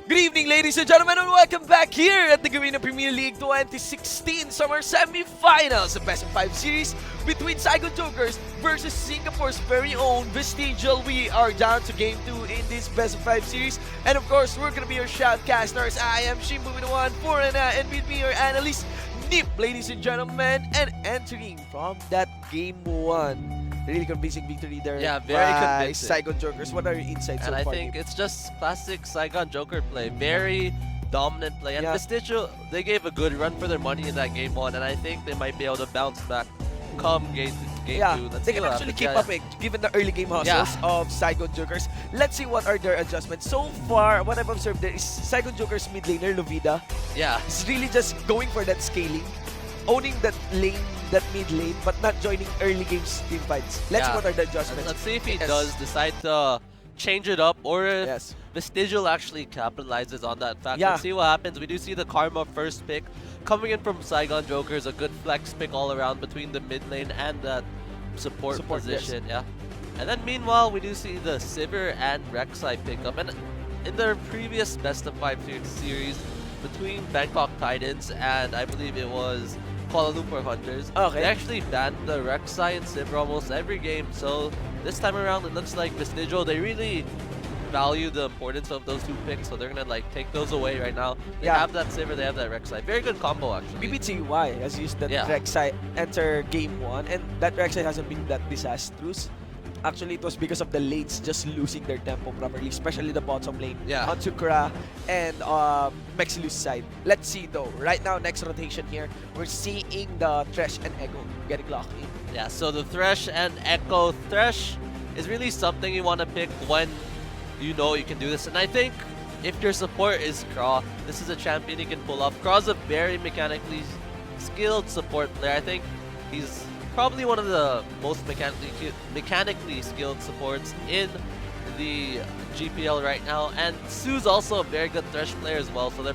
Good evening, ladies and gentlemen, and welcome back here at the Garena Premier League 2016 Summer Semi-Finals, the Best of 5 series between Saigon Jokers versus Singapore's very own Vestigial. We are down to Game 2 in this Best of 5 series, and of course, we're gonna be your shoutcasters. I am Shimbu with the one, Forana, and with me, your analyst, Nip, ladies and gentlemen, and entering from that Game 1. Really convincing victory there. Yeah, very by convincing. Saigon Jokers. What are your insights And so I far? think Nip? it's just classic Saigon Joker play. Very dominant play. And Yeah. Vestigial, they gave a good run for their money in that game 1, and I think they might be able to bounce back come game 2. Yeah, Let's they see can what actually happens. keep Yeah, up it, given the early game hustles of Saigon Jokers. Let's see what are their adjustments. So far, what I've observed there is Saigon Jokers mid laner, Lovida, Yeah. is really just going for that scaling, owning that lane, that mid lane, but not joining early games team fights. Let's see Yeah. what are the adjustments. Let's see if he Yes. does decide to change it up, or if Yes. Vestigial actually capitalizes on that fact. Yeah. Let's see what happens. We do see the Karma first pick coming in from Saigon Jokers, a good flex pick all around between the mid lane and that support Yes. position. Yeah. And then meanwhile, we do see the Sivir and Rek'Sai pick up. And in their previous best of 5 series between Bangkok Titans and I believe it was Kuala Lumpur Hunters, Okay. they actually banned the Rek'Sai and Sivir almost every game. So this time around, it looks like Vestigial, they really value the importance of those two picks, so they're gonna like take those away right now. They Yeah. have that Sivir, they have that Rek'Sai. Very good combo actually. BBTY has used that Yeah. Rek'Sai enter game 1, and that Rek'Sai hasn't been that disastrous. Actually, it was because of the lanes just losing their tempo properly, especially the bottom lane Yeah. on Sukra and Mexilu's side. Let's see though. Right now, next rotation here, we're seeing the Thresh and Echo getting locked in. Yeah, so the Thresh and Echo. Thresh is really something you want to pick when you know you can do this. And I think if your support is Kraw, this is a champion you can pull off. Kraw's a very mechanically skilled support player. I think he's probably one of the most mechanically skilled supports in the GPL right now. And Su's also a very good Thresh player as well, so they're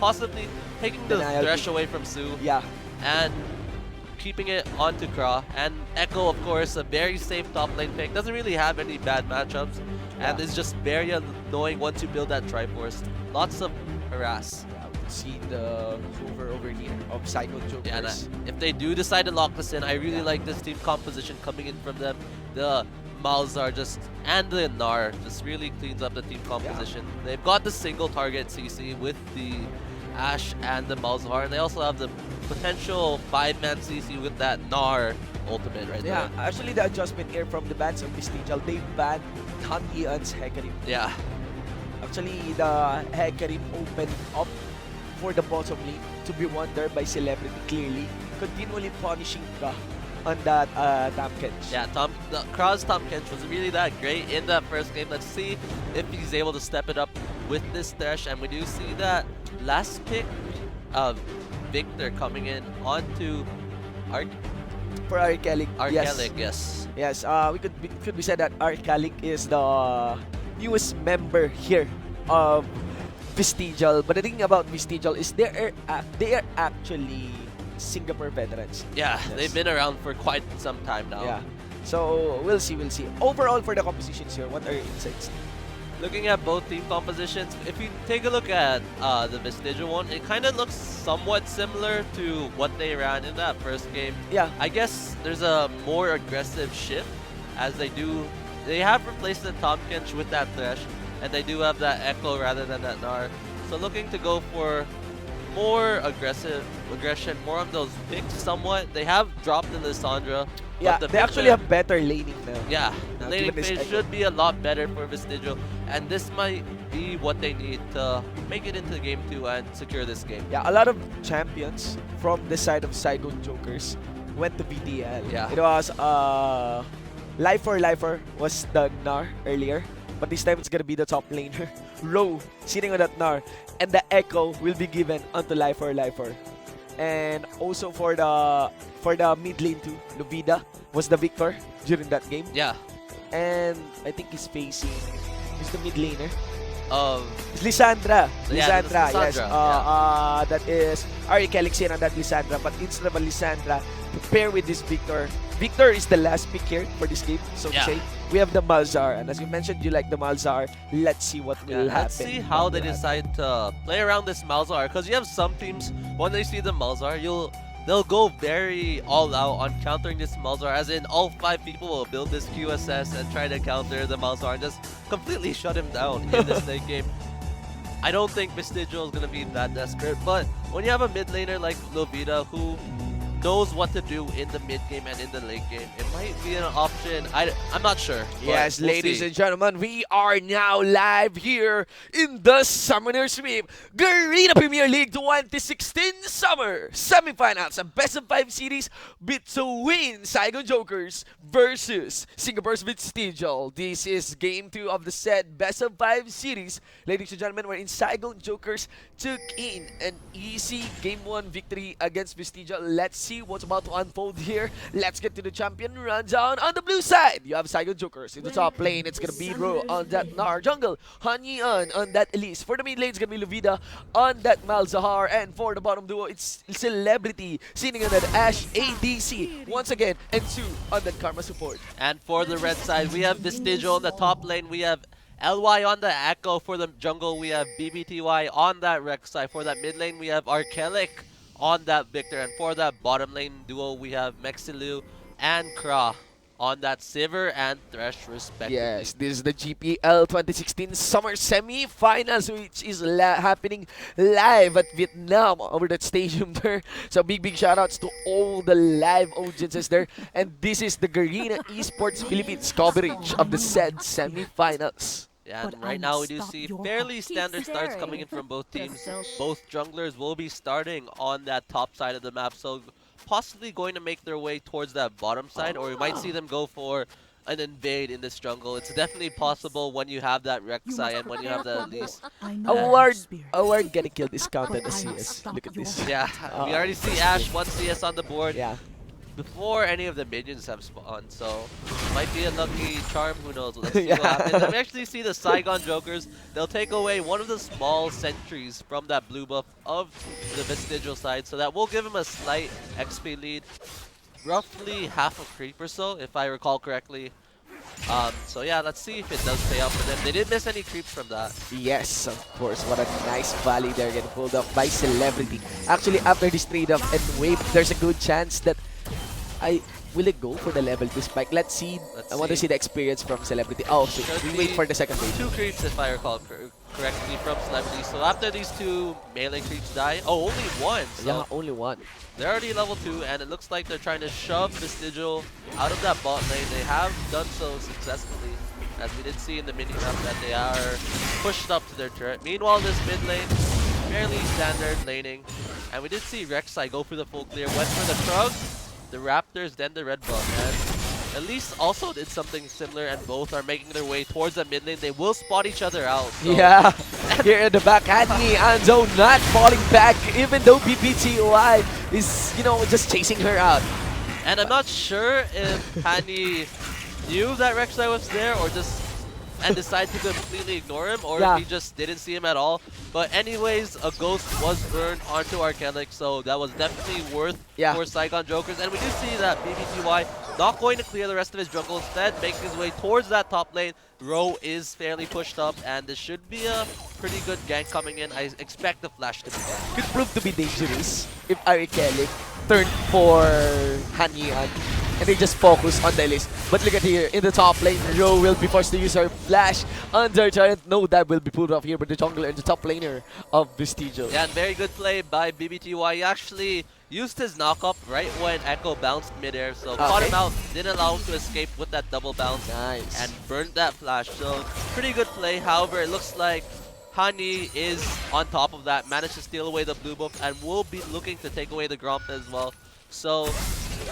possibly taking the Denial Thresh pick. away from Su Yeah, and keeping it onto Kraw. And Echo, of course, a very safe top lane pick. Doesn't really have any bad matchups, and Yeah. is just very annoying once you build that Triforce. Lots of harass. yeah, we can see the over here of Saigon Jokers. Yeah, and if they do decide to lock this in, I really Yeah. like this team composition coming in from them. The Malzar and the Nar just really cleans up the team composition. They've got the single target CC with the Ashe and the Malzar, and they also have the potential 5-man CC with that Nar ultimate right Yeah, there. actually the adjustment here from the bans of Vestigial, they banned Han Ian's Hecarim. Yeah. Actually, the Hecarim opened up for the bottom lane to be won there by Celebrity clearly, continually punishing Ka on that Tam Kench. Yeah, Kraw's Tom Kench was really that great in that first game. Let's see if he's able to step it up with this Thresh. And we do see that last pick of Victor coming in onto For Arcalic, Arcalic, yes. Yes, could be said that Arcalic is the newest member here of Vestigial. But the thing about Vestigial is they are actually Singapore veterans. Yeah, Yes. they've been around for quite some time now. Yeah. So we'll see. Overall for the compositions here, what are your insights? Looking at both team compositions, if you take a look at the Vestigial one, it kind of looks somewhat similar to what they ran in that first game. Yeah. I guess there's a more aggressive shift as they have replaced the Tom Kench with that Thresh, and they do have that Echo rather than that Nar. So looking to go for more aggression, more on those picks somewhat. They have dropped the Lissandra. Yeah, but the they actually picks have better laning now. yeah, the Now, laning given this phase Echo. should be a lot better for Vestigial, and this might be what they need to make it into game 2 and secure this game. Yeah, a lot of champions from the side of Saigon Jokers went to VTL. Yeah. It was Lifer was the Nar earlier, but this time it's gonna be the top laner. Row sitting on that Nar, and the Echo will be given onto Lifer. And also for the mid lane too, Lovida was the victor during that game. Yeah, And I think he's facing who's the mid laner? It's Yeah, Lissandra, yes. Lissandra, That is Ari Kelixin and that Lissandra. But instead of a Lissandra, to pair with this Victor. Victor is the last pick here for this game, so to Yeah. say. we have the Malzahar. And as you mentioned, you like the Malzahar. Let's see what will happen. Let's see how they decide to play around this Malzahar, because you have some teams, when they see the Malzahar, they'll go very all out on countering this Malzahar, as in all 5 people will build this QSS and try to counter the Malzahar and just completely shut him down in this late game. I don't think Vestigial is going to be that desperate, but when you have a mid laner like Lovita who knows what to do in the mid game and in the late game, it might be an option. I'm not sure. Yes, we'll ladies see. and gentlemen, we are now live here in the Summoner Sweep Garena Premier League 2016 Summer Semifinals, a best of 5 series between Saigon Jokers versus Singapore's Vestigial. This is game 2 of the said best of 5 series, ladies and gentlemen, wherein Saigon Jokers took in an easy game 1 victory against Vestigial. Let's see what's about to unfold here. Let's get to the champion rundown. On the blue side, you have Saigon Jokers. In the top lane, it's gonna be Ro on that Nar jungle, Hanyi on that Elise. For the mid lane, it's gonna be Luvida on that Malzahar, and for the bottom duo, it's Celebrity sitting on that Ash ADC once again, and Sue on that Karma support. And for the red side, we have Vestigial on the top lane. We have LY on the Echo. For the jungle, we have BBTY on that Rex side. For that mid lane, we have Arkellic on that Victor. And for that bottom lane duo, we have Mexilu and Kra on that Sivir and Thresh respectively. Yes, this is the GPL 2016 Summer Semi-Finals, which is happening live at Vietnam over that stadium there. So big shout-outs to all the live audiences there. And this is the Garena Esports Philippines coverage of the said semi-finals. Yeah, and right now we do see fairly standard starts coming in from both teams. Both junglers will be starting on that top side of the map, so possibly going to make their way towards that bottom side, or we might see them go for an invade in this jungle. It's definitely possible when you have that Rek'Sai and when you have the Elise. Award getting killed is counted as CS. Look at this. Yeah, we already see Ash 1 CS on the board. Yeah. Before any of the minions have spawned, so might be a lucky charm, who knows. Let's see what happens. And we actually see the Saigon Jokers. They'll take away one of the small sentries from that blue buff of the Vestigial side, so that will give him a slight XP lead, roughly half a creep or so, if I recall correctly. So yeah, let's see if it does pay off for them. They didn't miss any creeps from that. Yes, of course. What a nice volley there getting pulled off by Celebrity. Actually, after this trade-off and wave, there's a good chance that will it go for the level 2 spike? Let's see. I want to see the experience from Celebrity. Oh, so we wait for the second wave. 2 creeps, if I recall correctly, from Celebrity. So after these 2 melee creeps die, only 1. So yeah, only 1. they're already level 2, and it looks like they're trying to shove Vestigial out of that bot lane. They have done so successfully, as we did see in the mini-map that they are pushed up to their turret. Meanwhile, this mid lane, fairly standard laning, and we did see Rek'Sai go for the full clear, went for the Krug, the Raptors, then the red buff. And Elise also did something similar, and both are making their way towards the mid lane. They will spot each other out. So. Yeah, here in the back, Hanyi Anzo not falling back, even though BPTY is, just chasing her out. And I'm not sure if Hanyi knew that Rek'Sai was there, or just decided to completely ignore him, or if he just didn't see him at all. But anyways, a ghost was burned onto Arkellic, so that was definitely worth for Saigon Jokers. And we do see that BBTY not going to clear the rest of his jungle, instead making his way towards that top lane. Ro is fairly pushed up, and this should be a pretty good gank coming in. I expect the flash to be there. Could prove to be dangerous if Arkellic turned for Hanyi and they just focus on the Elise. But look at here, in the top lane, Ro will be forced to use her flash under turret. No dive will be pulled off here, but the jungler and the top laner of Vestigial. Yeah, and very good play by BBTY. He actually used his knock-up right when Echo bounced midair, so caught him out, didn't allow him to escape with that double bounce, and burned that flash. So pretty good play. However, it looks like Hanyi is on top of that, managed to steal away the blue buff, and will be looking to take away the Gromp as well. So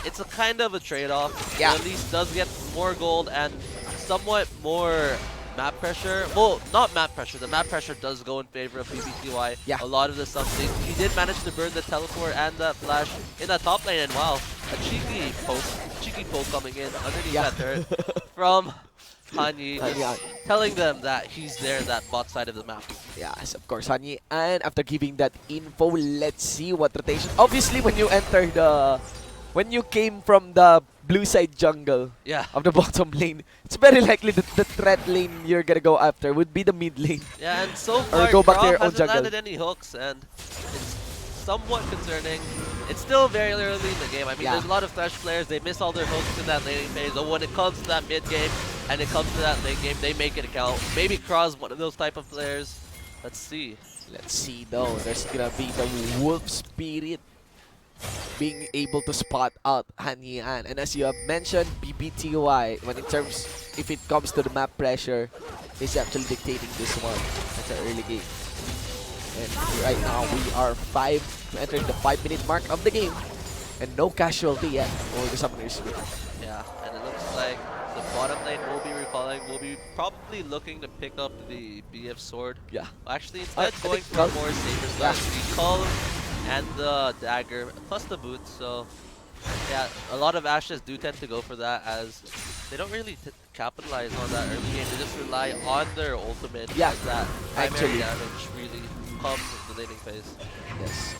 it's a kind of a trade-off. Yeah. At least does get more gold and somewhat more map pressure. Well, not map pressure. The map pressure does go in favor of BBTY. Yeah. A lot of the something. He did manage to burn the teleport and the flash in that top lane, and wow, a cheeky poke coming in underneath that turret from Hanyi, telling them that he's there in that bot side of the map. Yes, of course, Hanyi. And after giving that info, let's see what rotation. Obviously, when you enter the when you came from the blue side jungle Yeah. of the bottom lane, it's very likely that the threat lane you're gonna go after would be the mid lane. Yeah, and so Or far, go back to Krav your own hasn't jungle. landed any hooks, and it's somewhat concerning. It's still very early in the game. I mean, Yeah. there's a lot of Thresh players. They miss all their hooks in that laning phase, but when it comes to that mid game and it comes to that late game, they make it count. Maybe Kraw's one of those type of players. Let's see. Let's see though. There's gonna be the wolf spirit being able to spot out Han Yian. And as you have mentioned, BBTY, when in terms, if it comes to the map pressure, is actually dictating this one. That's an early game. And right now we are entering the 5-minute mark of the game. And no casualty yet for the Summoners. Yeah, and it looks like the bottom lane will be recalling. We'll be probably looking to pick up the BF sword. Yeah. Actually, instead I going think for a Cull- more safer Yeah. start. The Cull and the dagger, plus the boots. So, yeah, a lot of Ashes do tend to go for that as they don't really capitalize on that early game. They just rely on their ultimate Yeah, as that primary actually. damage really comes in the laning phase. Yes.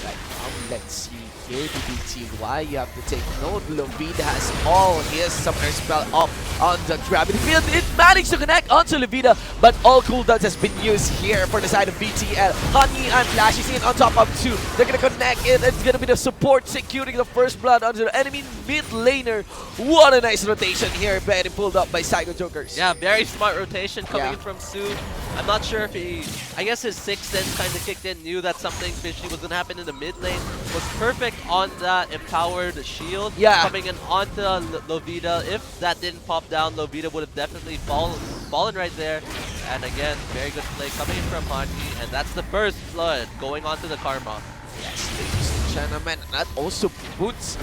Right now, let's see here, BBTY, you have to take note. Lovida has all his Summoner spell up on the gravity field. It managed to connect onto Lovida, but all cooldowns has been used here for the side of VTL. Honey and Flash is in on top of 2. They're gonna connect it. It's gonna be the support securing the first blood onto the enemy mid laner. What a nice rotation here, being pulled up by Psycho Jokers. Yeah, very smart rotation coming Yeah. in from Su. I'm not sure if I guess his sixth sense kind of kicked in, knew that something fishy was going to happen in the mid lane. Was perfect on that empowered shield. Yeah. Coming in onto Lovida. If that didn't pop down, Lovida would have definitely fallen right there. And again, very good play coming in from Hanji. And that's the first blood going onto the Karma. Yes, ladies and gentlemen, and that also puts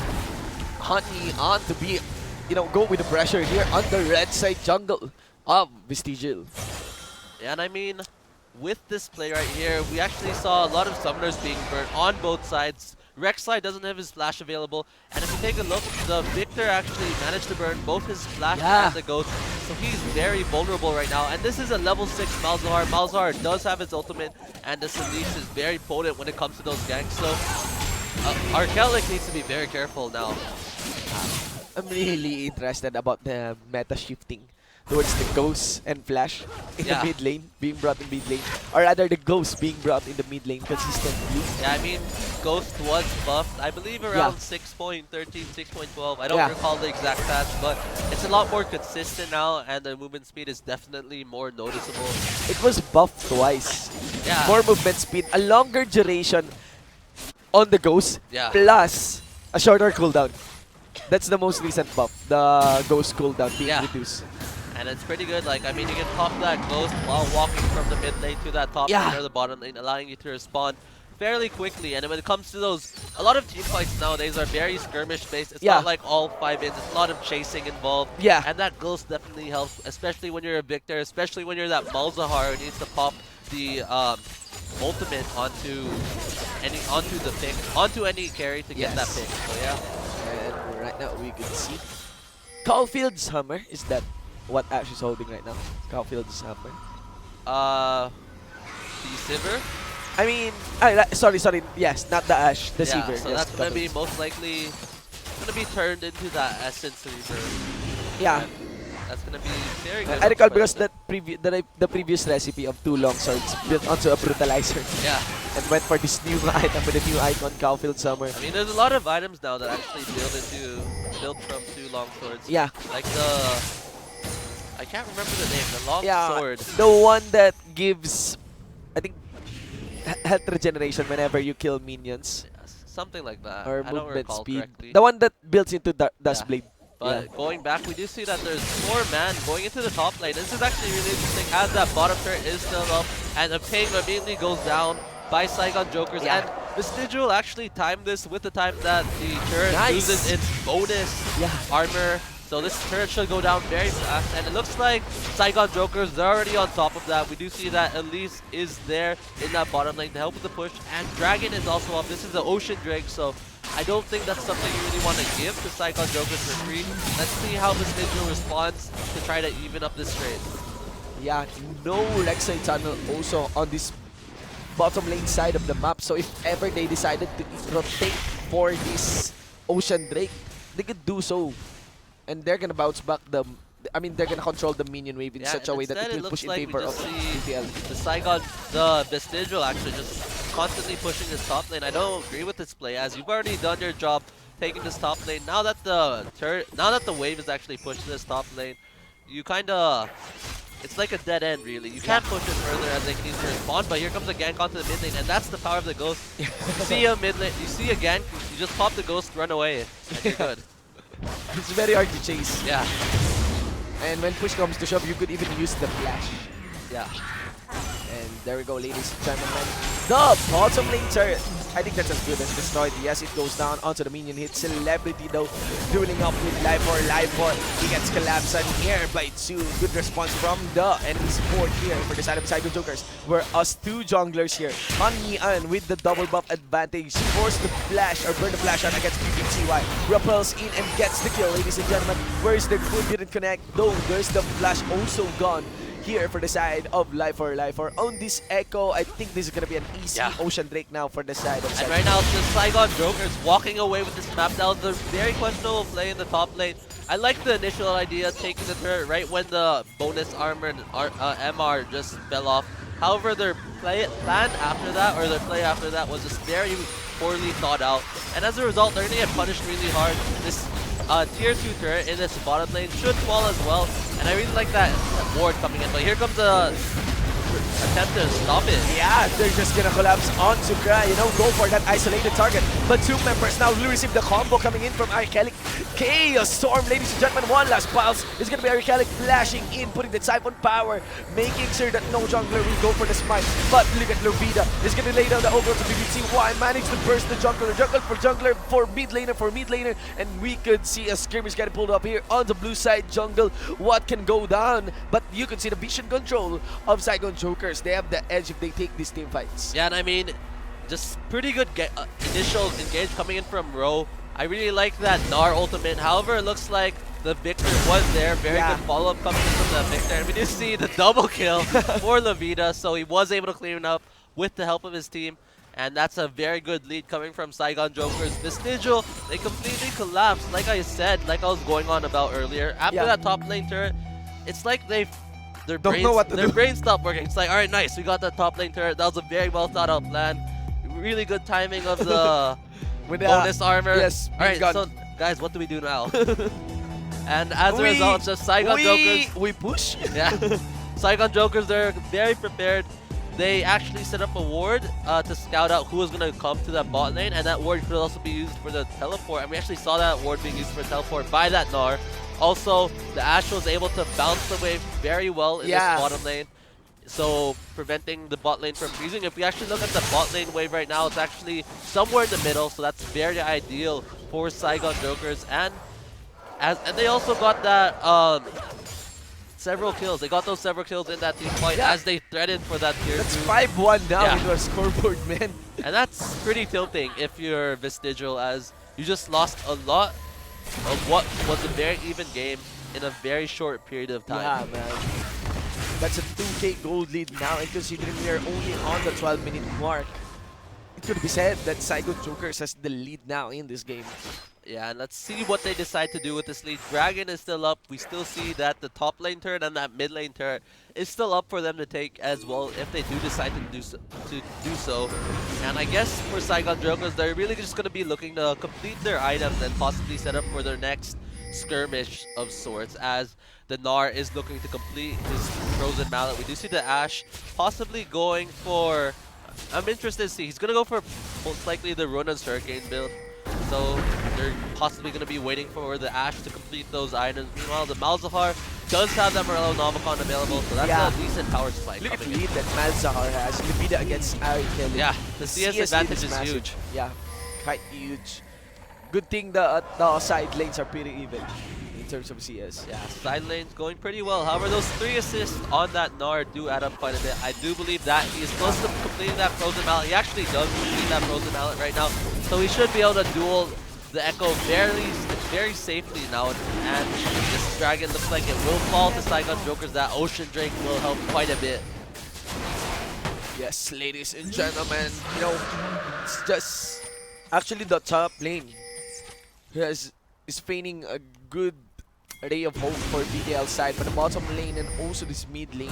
Honey on to be, go with the pressure here on the red side jungle of Vestigial. And I mean, with this play right here, we actually saw a lot of summoners being burnt on both sides. Rek'Sai doesn't have his flash available, and if you take a look, the Victor actually managed to burn both his flash Yeah. and the Ghost, so he's very vulnerable right now. And this is a level 6 Malzahar. Malzahar does have his ultimate, and this Elise is very potent when it comes to those ganks, so Arkellic needs to be very careful now. I'm really interested about the meta shifting towards the Ghost and Flash in Yeah. the mid lane, being brought in mid lane, or rather the Ghost being brought in the mid lane consistently. Yeah, I mean, Ghost was buffed, I believe around 6.13, 6.12. I don't Yeah. recall the exact stats, but it's a lot more consistent now, and the movement speed is definitely more noticeable. It was buffed twice. Yeah. More movement speed, a longer duration on the Ghost, Yeah. plus a shorter cooldown. That's the most recent buff, the Ghost cooldown being Yeah. reduced. And it's pretty good. Like, I mean, you can pop that Ghost while walking from the mid lane to that top Yeah. lane or the bottom lane, allowing you to respond fairly quickly. And when it comes to those, a lot of team fights nowadays are very skirmish based. It's Yeah. not like all 5-ins. It's a lot of chasing involved. Yeah. And that Ghost definitely helps, especially when you're a Victor, especially when you're that Malzahar who needs to pop the ultimate onto the pick, onto any carry to get that Yes. pick. So yeah. And right now we can see Caulfield's Hammer. Is that what Ash is holding right now? Caulfield's Hammer. The Sivir. I mean, sorry. Yes, not the Ash, the Yeah, Seaver. so yes, that's gonna be Caulfield's. most likely gonna be turned into that Essence Reaver. Yeah. And that's gonna be very good. I recall for because Essence. the previous recipe of 2 long swords built onto a brutalizer Yeah, and went for this new item with a new icon, Caulfield Summer. I mean, there's a lot of items now that actually built from 2 long swords. Yeah, Like I can't remember the name. The long sword. the one that gives, I think, health regeneration whenever you kill minions Something like that. or I don't movement recall speed. correctly. The one that builds into Dust Yeah. Blade. But going back, we do see that there's 4 man going into the top lane. This is actually really interesting as that bottom turret is still up and the ping immediately goes down by Saigon Jokers. Yeah. And Vestigial actually timed this with the time that the turret Nice. loses its bonus Yeah. armor. So this turret should go down very fast. And it looks like Saigon Jokers, they're already on top of that. We do see that Elise is there in that bottom lane to help with the push. And Dragon is also up. This is the Ocean Drake, so I don't think that's something you really want to give to Saigon Jokers for free. Let's see how Vestigial responds to try to even up this trade. Yeah, no Rek'Sai tunnel also on this bottom lane side of the map. So if ever they decided to rotate for this Ocean Drake, they could do so. And they're gonna bounce back I mean, they're gonna control the minion wave in Yeah, such and a way that instead it it will push looks in like we favor of just see VTL. the Vestigial actually just constantly pushing this top lane. I don't agree with this play, as you've already done your job taking this top lane. Now that the wave is actually pushing this top lane, you kinda, it's like a dead end really. You can't push it further as they need to respond, but here comes a gank onto the mid lane, and that's the power of the ghost. You see a mid lane, you see a gank, you just pop the ghost, run away, and you're good. It's very hard to chase. Yeah. And when push comes to shove, you could even use the flash. Yeah. And there we go, ladies and gentlemen. The bottom lane turret. I think that's as good as destroyed. Yes, it goes down onto the minion hit. Celebrity though, dueling up with Life for. He gets collapsed on here by 2. Good response from the enemy support here for the side of Psycho Jokers. We're us 2 junglers here. Han Yi-an with the double buff advantage. Force the flash or burn the flash out against PPTY. Repels in and gets the kill, ladies and gentlemen. Where's the food? Didn't connect though. There's the flash also gone. Here for the side of Life for on this Echo, I think this is gonna be an easy Ocean Drake now for the side of And right now, the Saigon Jokers walking away with this map. That was a very questionable play in the top lane. I like the initial idea, taking the turret right when the bonus armor and MR just fell off. However, their plan after that, or their play after that, was just very poorly thought out. And as a result, they're gonna get punished really hard. This tier 2 turret in this bottom lane should fall as well. And I really like that ward coming in. But here comes the attempt to stop it. Yeah, they're just gonna collapse onto Kra, you know, go for that isolated target. But 2 members now will receive the combo coming in from Arcalic. Chaos Storm, ladies and gentlemen, one last pulse is gonna be Arcalic flashing in, putting the Siphon power, making sure that no jungler will go for the smite. But look at Lovida, is gonna lay down the over to BBTY, manage to burst the jungler for jungler, for mid laner, and we could see a skirmish getting pulled up here on the blue side jungle. What can go down? But you can see the vision control of Saigon Jokers. They have the edge if they take these team fights. Yeah, and I mean, just pretty good initial engage coming in from Ro. I really like that Gnar ultimate. However, it looks like the Victor was there. Very good follow-up coming in from the Victor. And we did see the double kill for Levita, so he was able to clean it up with the help of his team. And that's a very good lead coming from Saigon Jokers. Vestigial, they completely collapsed. Like I said, like I was going on about earlier, after that top lane turret, it's like their brains stopped working. It's like, all right, nice, we got that top lane turret. That was a very well thought out plan. Really good timing of the bonus armor. Yes, all right, so guys, what do we do now? And as a result, just Saigon Jokers. We push. Yeah, Saigon Jokers, they're very prepared. They actually set up a ward to scout out who was going to come to that bot lane, and that ward could also be used for the teleport. And we actually saw that ward being used for teleport by that Gnar. Also, the Ashe was able to bounce the wave very well in this bottom lane, so preventing the bot lane from freezing. If we actually look at the bot lane wave right now, it's actually somewhere in the middle, so that's very ideal for Saigon Jokers. And they also got that several kills. They got those several kills in that team fight as they threatened for that tier 2. That's 5-1 now into our scoreboard, man. And that's pretty tilting if you're Vestigial, as you just lost a lot of what was a very even game in a very short period of time. Yeah, man. That's a 2k gold lead now, and considering we are only on the 12-minute mark, it could be said that Saigon Jokers has the lead now in this game. Yeah, and let's see what they decide to do with this lead. Dragon is still up. We still see that the top lane turret and that mid lane turret is still up for them to take as well if they do decide to do so. And I guess for Saigon Jokers, they're really just going to be looking to complete their items and possibly set up for their next skirmish of sorts, as the Gnar is looking to complete his Frozen Mallet. We do see the Ashe possibly going for... I'm interested to see. He's going to go for most likely the Runan's Hurricane build. So they're possibly going to be waiting for the Ashe to complete those items. Meanwhile, the Malzahar does have that Morello Nomicon available, so that's a decent power spike. Look at the lead that Malzahar has. Levida against Ari Kelly. Yeah, the CS advantage is huge. Yeah, quite huge. Good thing the side lanes are pretty even in terms of CS. Yeah, side lanes going pretty well. However, those 3 assists on that Gnar do add up quite a bit. I do believe that he is close to completing that Frozen Mallet. He actually does complete that Frozen Mallet right now. So he should be able to duel the Echo very safely now. And this Dragon looks like it will fall to Saigon Jokers. That Ocean Drake will help quite a bit. Yes, ladies and gentlemen, you know, it's just actually the top lane is feigning a good ray of hope for VTL side, but the bottom lane and also this mid lane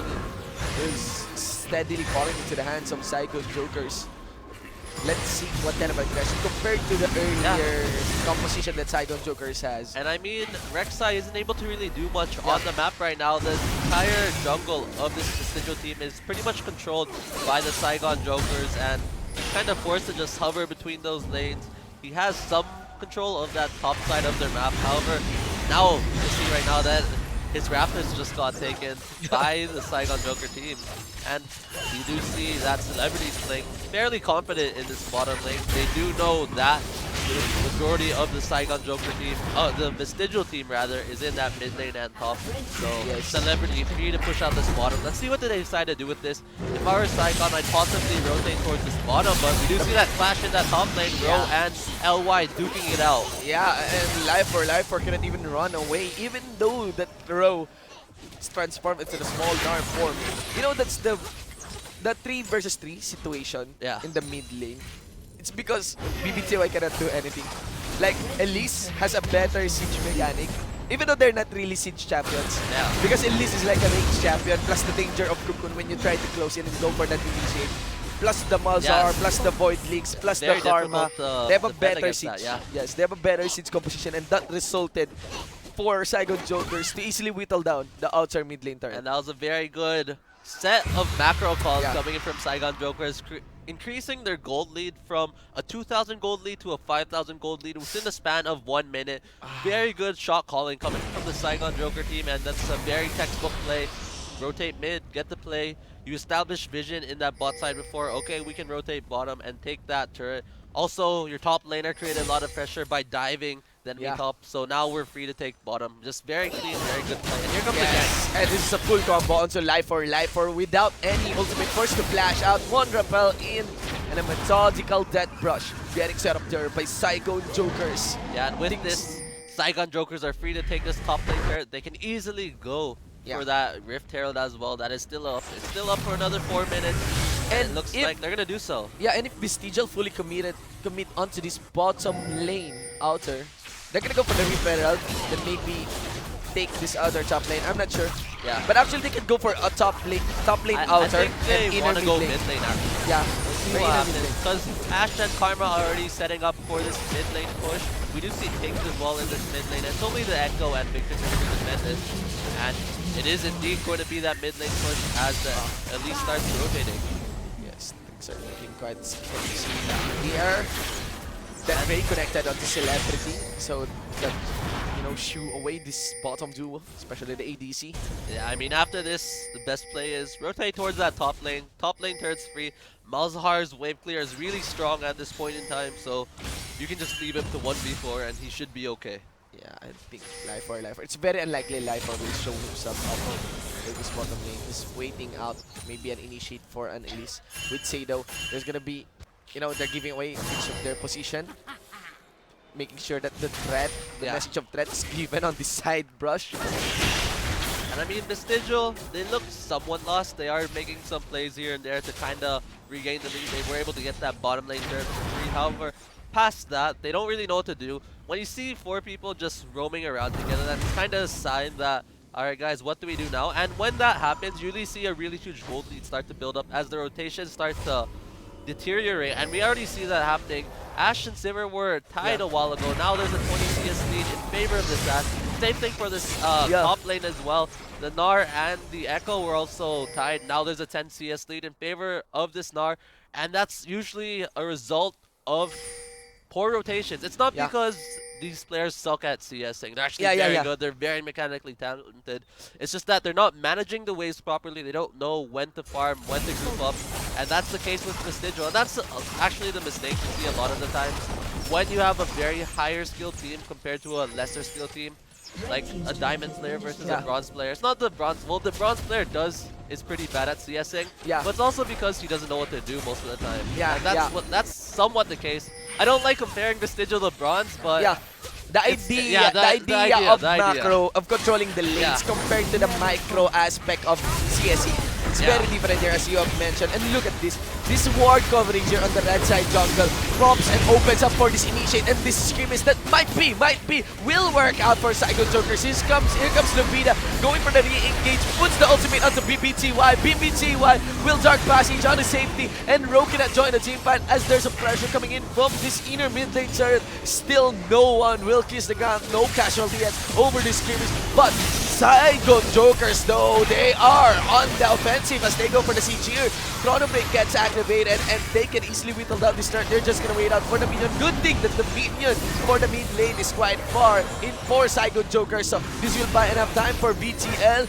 is steadily falling into the hands of Psycho Jokers. Let's see what kind of aggression compared to the earlier composition that Saigon Jokers has. And I mean, Rek'Sai isn't able to really do much on the map right now. The entire jungle of this Vestigial team is pretty much controlled by the Saigon Jokers, and he's kind of forced to just hover between those lanes. He has some control of that top side of their map. However, now you can see right now that his Raptors just got taken by the Saigon Joker team. And you do see that Celebrity's playing fairly confident in this bottom lane. They do know that the majority of the Saigon Joker team, the Vestigial team rather, is in that mid lane and top. So Celebrity free to push out this bottom. Let's see what they decide to do with this. If I were Saigon, I'd possibly rotate towards this bottom, but we do see that flash in that top lane. Ro and LY duking it out. Yeah, and Life for couldn't even run away, even though that Ro is transformed into the small Nar form. You know, that's the 3 versus 3 situation in the mid lane. It's because BBTY cannot do anything. Like, Elise has a better siege mechanic, even though they're not really siege champions. Because Elise is like a range champion, plus the danger of Cocoon when you try to close in and go for that initiate. Plus the Malzahar, plus the Void Leaks, plus the Karma. They have a better siege. Yes, they have a better siege composition, and that resulted for Saigon Jokers to easily whittle down the outside mid lane turret. And that was a very good set of macro calls coming in from Saigon Jokers, increasing their gold lead from a 2,000 gold lead to a 5,000 gold lead within the span of 1 minute. Very good shot calling coming from the Saigon Joker team, and that's a very textbook play. Rotate mid, get the play. You establish vision in that bot side before, okay, we can rotate bottom and take that turret. Also, your top laner created a lot of pressure by diving, then we top. So now we're free to take bottom. Just very clean, very good play. And here comes the gang. And this is a full combo onto Life without any ultimate. Forced to flash out, one rappel in, and a methodical death brush getting set up there by Saigon Jokers. Yeah, and with this, Saigon Jokers are free to take this top lane turret. They can easily go for that Rift Herald as well. That is still up. It's still up for another 4 minutes. And it looks like they're gonna do so. Yeah, and if Vestigial fully commit onto this bottom lane outer, they're gonna go for the Rift Herald, then maybe take this other top lane. I'm not sure. Yeah. But actually they could go for a top lane outer. I think they want to go mid lane actually. Yeah. See what happens. Because Ashe and Karma are already setting up for this mid lane push. We do see Pinks as well in this mid lane. And it's only the Echo and Victor who can defend this. And it is indeed going to be that mid lane push as the Elise starts rotating. Yes, things are looking quite sketchy here. They're very connected onto Celebrity, so that, you know, shoo away this bottom duo, especially the ADC. Yeah, I mean, after this, the best play is rotate towards that top lane. Top lane turret's free. Malzahar's wave clear is really strong at this point in time, so you can just leave him to 1v4 and he should be okay. Yeah, I think Life. It's very unlikely Life will show himself up with this bottom lane. Just waiting out maybe an initiate for an Elise. With Sado, there's gonna be, you know, they're giving away each of their position, making sure that the threat, the message of threat is given on the side brush. And I mean, Vestigial, they look somewhat lost. They are making some plays here and there to kind of regain the lead. They were able to get that bottom lane turret for free. However, past that, they don't really know what to do. When you see 4 people just roaming around together, that's kind of a sign that, alright guys, what do we do now? And when that happens, you really see a really huge gold lead start to build up as the rotation starts to deteriorate. And we already see that happening. Ashe and Simmer were tied a while ago. Now there's a 20 CS lead in favor of this Ashe. Same thing for this top lane as well. The Gnar and the Echo were also tied. Now there's a 10 CS lead in favor of this Gnar. And that's usually a result of poor rotations. It's not because these players suck at CSing. They're actually very good. They're very mechanically talented. It's just that they're not managing the waves properly. They don't know when to farm, when to group up. And that's the case with Vestigial. And that's actually the mistake you see a lot of the times. When you have a very higher skilled team compared to a lesser skilled team, like a Diamond player versus a Bronze player. It's not the Bronze. Well, the Bronze player is pretty bad at CSing. But it's also because he doesn't know what to do most of the time. And that's somewhat the case. I don't like comparing Vestigial to Bronze, but the idea of macro, of controlling the lanes compared to the micro aspect of CSE. It's Yeah. very different here as you have mentioned. And look at this. This ward coverage here on the red side jungle prompts and opens up for this initiate. And this skirmish that might be, will work out for Psycho Jokers. Here comes Lupita going for the re-engage. Puts the ultimate onto BBTY. BBTY will dark passage on the safety. And Ro cannot join the team fight as there's a pressure coming in from this inner mid lane turret. Still no one will kiss the ground. No casualty yet over this skirmish. But Psycho Jokers though, they are on the offensive as they go for the siege here. Chrono Break gets activated and they can easily whittle down this turret. They're just gonna wait out for the minion. Good thing that the minion for the mid lane is quite far in for Psycho Jokers. So this will buy enough time for VTL.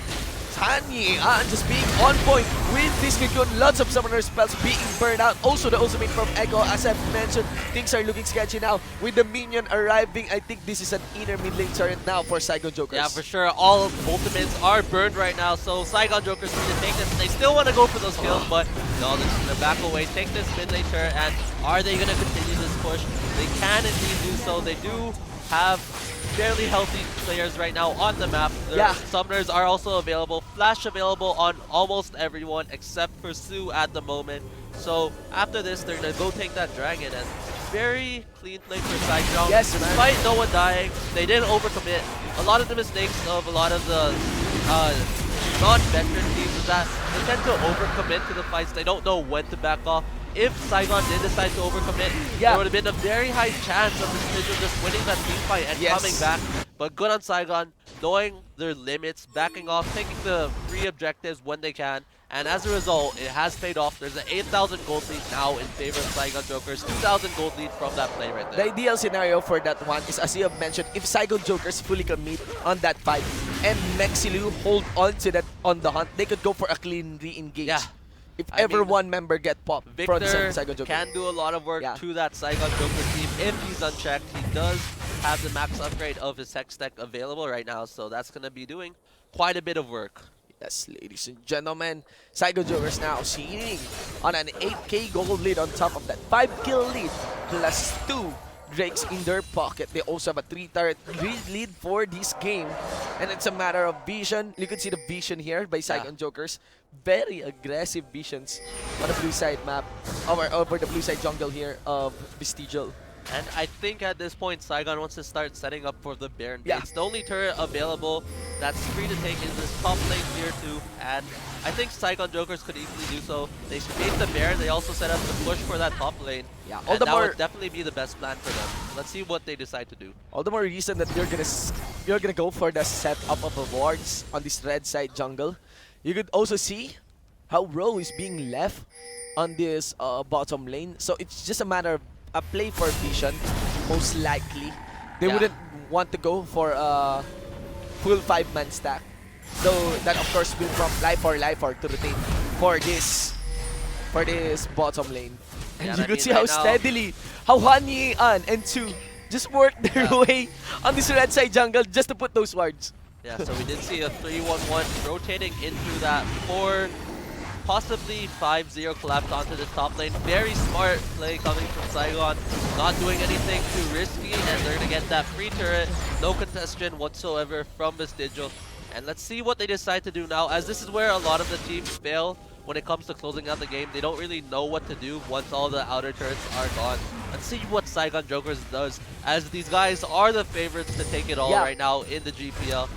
Hanyi just being on point with this cocoon. Lots of summoner spells being burned out. Also the ultimate from Echo. As I've mentioned, things are looking sketchy now with the minion arriving. I think this is an inner mid lane turret now for Saigon Jokers. Yeah, for sure. All ultimates are burned right now, so Saigon Jokers need to take this. They still want to go for those kills, but no, they're just going to back away, take this mid lane turret, and are they going to continue this push? They can indeed do so. They do have fairly healthy players right now on the map. Their summoners are also available. Flash available on almost everyone except for Sue at the moment. So after this, they're going to go take that dragon, and very clean play for Saigon. Yes, despite no one dying, they didn't overcommit. A lot of the mistakes of a lot of the non-veteran teams is that they tend to overcommit to the fights. They don't know when to back off. If Saigon did decide to overcommit, there would have been a very high chance of this individual just winning that team fight and coming back. But good on Saigon, knowing their limits, backing off, taking the free objectives when they can. And as a result, it has paid off. There's an 8,000 gold lead now in favor of Saigon Jokers. 2,000 gold lead from that play right there. The ideal scenario for that one is, as you have mentioned, if Saigon Jokers fully commit on that fight and Mexilu hold on to that on the hunt, they could go for a clean re-engage. Yeah. If ever one member get popped from Saigon Jokers. Can do a lot of work to that Saigon Joker team if he's unchecked. He does have the max upgrade of his Hex deck available right now, so that's going to be doing quite a bit of work. Yes, ladies and gentlemen, Saigon Jokers now sitting on an 8k gold lead on top of that 5-kill lead plus 2 Drakes in their pocket. They also have a 3-turret lead for this game. And it's a matter of vision. You can see the vision here by Saigon Jokers. Very aggressive visions on the blue side map, over the blue side jungle here of Vestigial. And I think at this point, Saigon wants to start setting up for the Baron Gates. The only turret available that's free to take is this top lane tier 2, and I think Saigon Jokers could easily do so. They made the Baron, they also set up the push for that top lane. Yeah, and that would definitely be the best plan for them. Let's see what they decide to do. All the more reason that you're gonna go for the setup of the wards on this red side jungle. You could also see how Ro is being left on this bottom lane. So it's just a matter of a play for vision, most likely. They wouldn't want to go for a full 5-man stack. Though that of course will from life or to rotate for this bottom lane. And you could see how steadily, how Hanyi and Chu just work their way on this red side jungle just to put those wards. Yeah, so we did see a 3-1-1 rotating into that 4, possibly 5-0 collapse onto the top lane. Very smart play coming from Saigon, not doing anything too risky, and they're gonna get that free turret, no contestation whatsoever from Vestigial. And let's see what they decide to do now, as this is where a lot of the teams fail when it comes to closing out the game. They don't really know what to do once all the outer turrets are gone. Let's see what Saigon Jokers does, as these guys are the favorites to take it all right now in the GPL.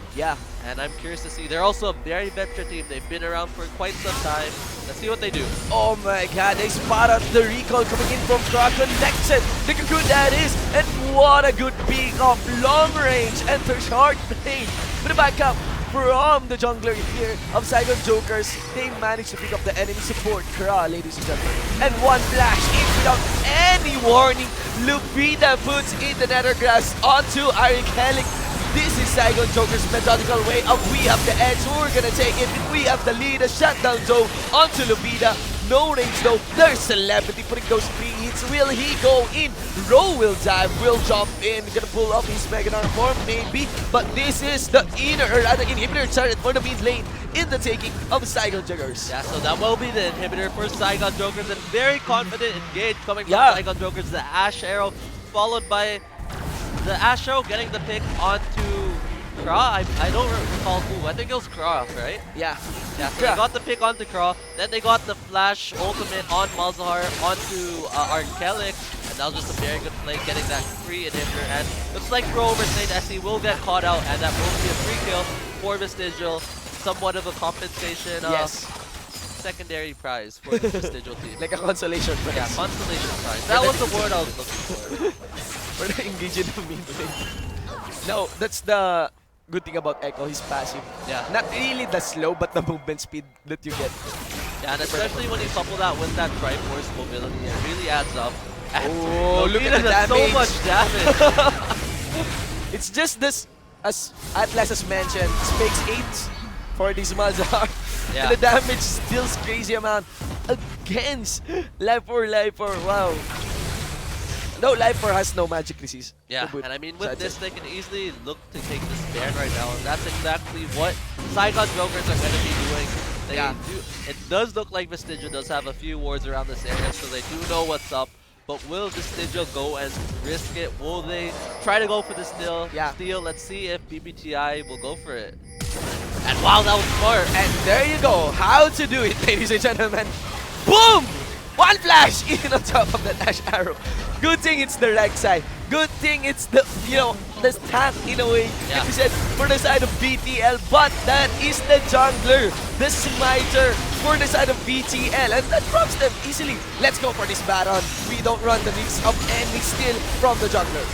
And I'm curious to see. They're also a very veteran team. They've been around for quite some time. Let's see what they do. Oh my god, they spot out the recall coming in from Kraken. Nexus, look how good that is. And what a good pick off. Long range enters hard lane. With a backup from the jungler here of Saigon Jokers. They managed to pick up the enemy support, Kra, ladies and gentlemen. And one flash in without any warning. Lupita puts in the Nethergrass onto Iron Helic. This is Saigon Joker's methodical way of we have the edge, we're gonna take it, we have the lead, a shutdown zone onto Lupita. No range though, there's Celebrity putting those 3 hits. Will he go in? Ro will dive, will jump in, gonna pull off his Mega form maybe, but this is the inhibitor turret for the mid lane in the taking of Saigon Jokers. Yeah, so that will be the inhibitor for Saigon Jokers, and very confident engage coming from Saigon Jokers. The Ash Arrow followed by the Ash Arrow getting the pick onto Kra, I don't recall who. I think it was Kra, right? Yeah. Yeah, so they got the pick onto Kra, then they got the flash ultimate on Malzahar onto Arkelic, and that was just a very good play, getting that free inhibitor, and looks like Pro overstayed as he will get caught out, and that will be a free kill for Vestigial, somewhat of a compensation, secondary prize for the Vestigial team. Like a consolation prize. Yeah, consolation prize. That was the word I was looking for. For the engage in the mid lane. No, that's the good thing about Echo, he's passive. Yeah. Not really the slow, but the movement speed that you get. Yeah, and especially when you couple that with that Triforce mobility, it really adds up. And Oh, look at the does so damage. much damage. It's just this, as Atlas has mentioned, Spakes 8 for this Malzahar. Yeah. And the damage still crazy amount against Life 4, wow. No, Life 4 has no magic resist. Yeah, and I mean with this, they can easily look to take this Baron right now, and that's exactly what Saigon Jokers are going to be doing. It does look like Vestigial does have a few wards around this area, so they do know what's up. But will Vestigial go and risk it? Will they try to go for the steal? Yeah. Let's see if BBTI will go for it. And wow, that was smart. And there you go, how to do it, ladies and gentlemen. Boom! One flash in on top of the dash arrow. Good thing it's the right side. Good thing it's the, the stack in a way. Yeah. Like we said, for the side of VTL, but that is the jungler, the smiter for the side of VTL, and that drops them easily. Let's go for this Baron. We don't run the risk of any steal from the jungler.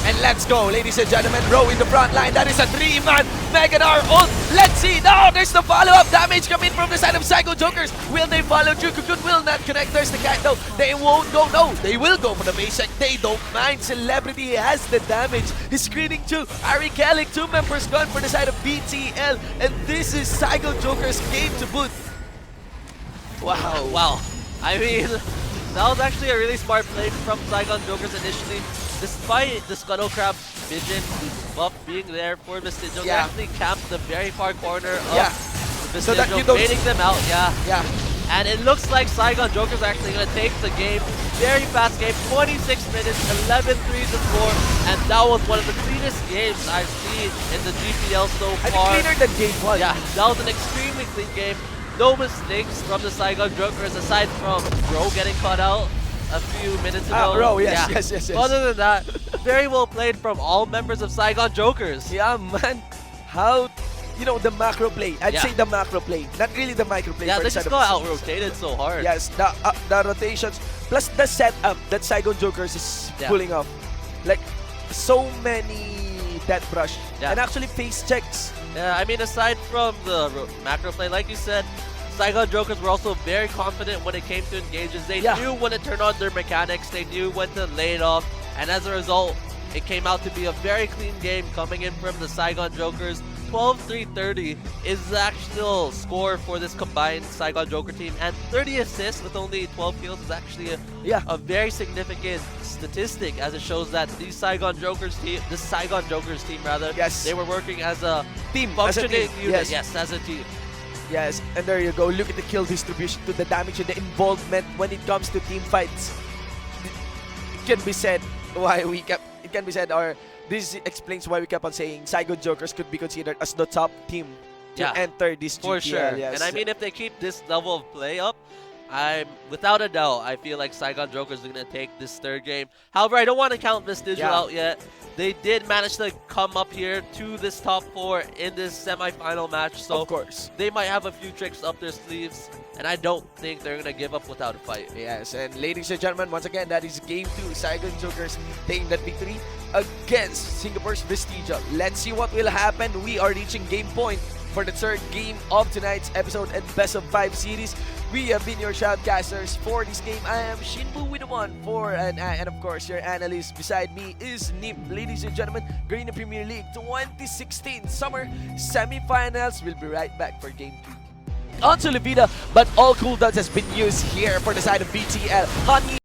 And let's go, ladies and gentlemen. Row in the front line. That is a 3-man Megadar ult. Let's see. No, there's the follow-up damage coming from the side of Psycho Jokers. Will they follow through? Cocoon will not connect. There's the cat though. They won't go. No, they will go for the base check. They don't mind. Celebrity has the damage. He's screening too. Ari Kellic, 2 members gone for the side of BTL. And this is Psycho Jokers game to boot. Wow. Wow. I mean, that was actually a really smart play from Saigon Jokers initially. Despite the Scuttle Crab vision buff being there for Vestigial, they actually camped the very far corner of Vestigial, so that you don't baiting them out. Yeah. And it looks like Saigon Jokers are actually going to take the game. Very fast game, 26 minutes, 11 threes and 4, and that was one of the cleanest games I've seen in the GPL so far. I think cleaner than game 1. Yeah, that was an extremely clean game. No mistakes from the Saigon Jokers aside from Bro getting caught out a few minutes ago. Bro, yes. Other than that, very well played from all members of Saigon Jokers. Yeah, man. How, the macro play. I'd say the macro play. Not really the micro play. Yeah, they just got out-rotated so hard. Yes, the rotations, plus the setup that Saigon Jokers is pulling off. Like, so many death brush. And actually face checks. Yeah, I mean, aside from the macro play, like you said, Saigon Jokers were also very confident when it came to engages. They knew when to turn on their mechanics, they knew when to lay it off, and as a result, it came out to be a very clean game coming in from the Saigon Jokers. 12-3-30 is the actual score for this combined Saigon Joker team, and 30 assists with only 12 kills is actually a very significant statistic, as it shows that the Saigon Jokers team, they were working as a team, functioning unit, as a team. Yes, and there you go. Look at the kill distribution, to the damage and the involvement when it comes to team fights. It can be said or this explains why we kept on saying Saigon Jokers could be considered as the top team to enter this GPL. For sure. Yes. And I mean, if they keep this level of play up, without a doubt, I feel like Saigon Jokers are going to take this third game. However, I don't want to count Vestigial out yet. They did manage to come up here to this top 4 in this semi-final match, so of course they might have a few tricks up their sleeves, and I don't think they're going to give up without a fight. Yes, and ladies and gentlemen, once again, that is game 2. Saigon Jokers taking that victory against Singapore's Vestigial. Let's see what will happen. We are reaching game point for the third game of tonight's episode and Best of 5 series. We have been your shoutcasters for this game. I am Shinbu with the one and of course your analyst beside me is Nip. Ladies and gentlemen, Garena Premier League 2016 Summer Semifinals. We'll be right back for game 3. Onto Levita, but all cooldowns has been used here for the side of VTL. Honey